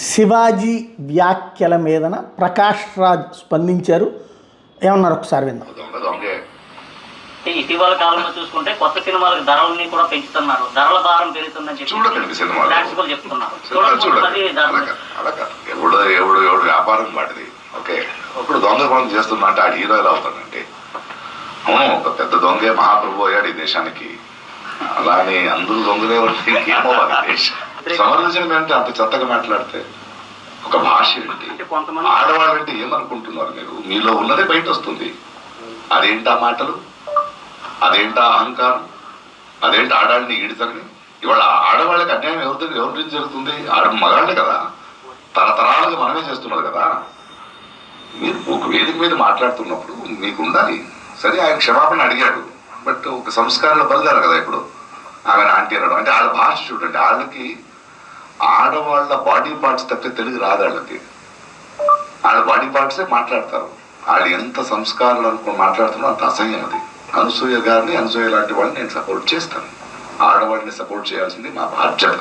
శివాజీ వ్యాఖ్యల మీదన ప్రకాష్ రాజ్ స్పందించారు. ఏమన్నారు ఒకసారి విందాం. ఇటీవల కాలంలో చూసుకుంటే కొత్త సినిమాలకు ధరలని కూడా పెంచుతున్నారు, ధరల భారం పెరుగుతుందని చెప్పి చెప్తున్నారు. ఎవడు వ్యాపారం వాటిది. ఓకే, ఇప్పుడు దొంగ పనులు చేస్తున్నా అంటే ఆ హీరో ఎలా అవుతాడంటే, అవును ఒక పెద్ద దొంగే మహాప్రభు అయ్యాడు ఈ దేశానికి, అలానే అందరూ దొంగలే ఉంటే ఇంకేమో దేశం. సమర్థించడం అంటే అంత చెత్తగా మాట్లాడితే ఒక భాష ఏంటి, ఆడవాళ్ళంటే ఏమనుకుంటున్నారు మీరు? మీలో ఉన్నదే బయట వస్తుంది. అదేంటా మాటలు, అదేంటా అహంకారం, అదేంటి ఆడాళ్ళని ఈడితని. ఇవాళ ఆడవాళ్ళకి అన్యాయం ఎవరి జరుగుతుంది? మగాళ్ళే కదా, తరతరాలుగా మనమే చేస్తున్నారు కదా. మీరు ఒక వేదిక మీద మాట్లాడుతున్నప్పుడు మీకు ఉండాలి. సరే, ఆయన క్షమాపణ అడిగాడు, బట్ ఒక సంస్కారంలో బలిగారు కదా. ఇప్పుడు ఆమె ఆంటీ అనడం అంటే వాళ్ళ భాష చూడండి. వాళ్ళకి ఆడవాళ్ళ బాడీ పార్ట్స్ తప్పితే తెలుగు రాదు వాళ్ళకి. వాళ్ళ బాడీ పార్ట్సే మాట్లాడతారు. వాళ్ళు ఎంత సంస్కారాలు అనుకుని మాట్లాడుతున్నారో అంత అసహ్యం అది. అనసూయ గారిని, అనసూయ లాంటి వాళ్ళని నేను సపోర్ట్ చేస్తాను. ఆడవాళ్ళని సపోర్ట్ చేయాల్సింది మా బాధ్యత,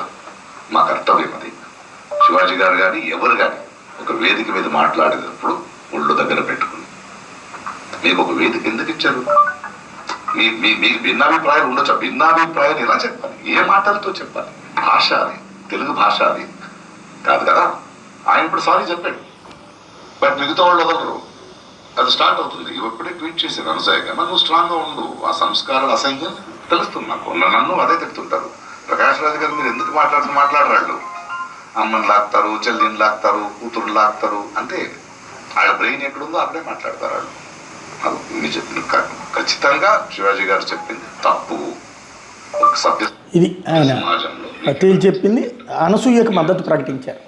మా కర్తవ్యం అది. శివాజీ గారు కానీ ఎవరు కానీ ఒక వేదిక మీద మాట్లాడేటప్పుడు ఒళ్ళు దగ్గర పెట్టుకుని, మీకు ఒక వేదిక ఎందుకు ఇచ్చారు? మీకు భిన్నాభిప్రాయాలు ఉండొచ్చు. భిన్నాభిప్రాయాలు ఎలా చెప్పాలి? ఏ మాటలతో చెప్పాలి? భాష అది, తెలుగు భాష అది కాదు కదా. ఆయన ఇప్పుడు సారీ చెప్పాడు, బట్ మిగతా వాళ్ళు వదలరు. అది స్టార్ట్ అవుతుంది. ఎప్పుడే ట్వీట్ చేశారు అనసూయగా, నువ్వు స్ట్రాంగ్గా ఉండు, ఆ సంస్కారాలు అసహ్యం తెలుస్తుంది నాకు. నన్ను అదే చెప్తుంటారు. ప్రకాష్ రాజు గారు మీరు ఎందుకు మాట్లాడరాళ్ళు? అమ్మని లాక్తారు, చెల్లిని లాక్తారు, కూతురు లాక్తారు, అంటే వాళ్ళ బ్రెయిన్ ఎక్కడుందో అక్కడే మాట్లాడతారు వాళ్ళు. ఖచ్చితంగా శివాజీ గారు చెప్పింది తప్పు. ఒక సభ్య ఇది ఆయన చెప్పింది. అనసూయకు మద్దతు ప్రకటించారు.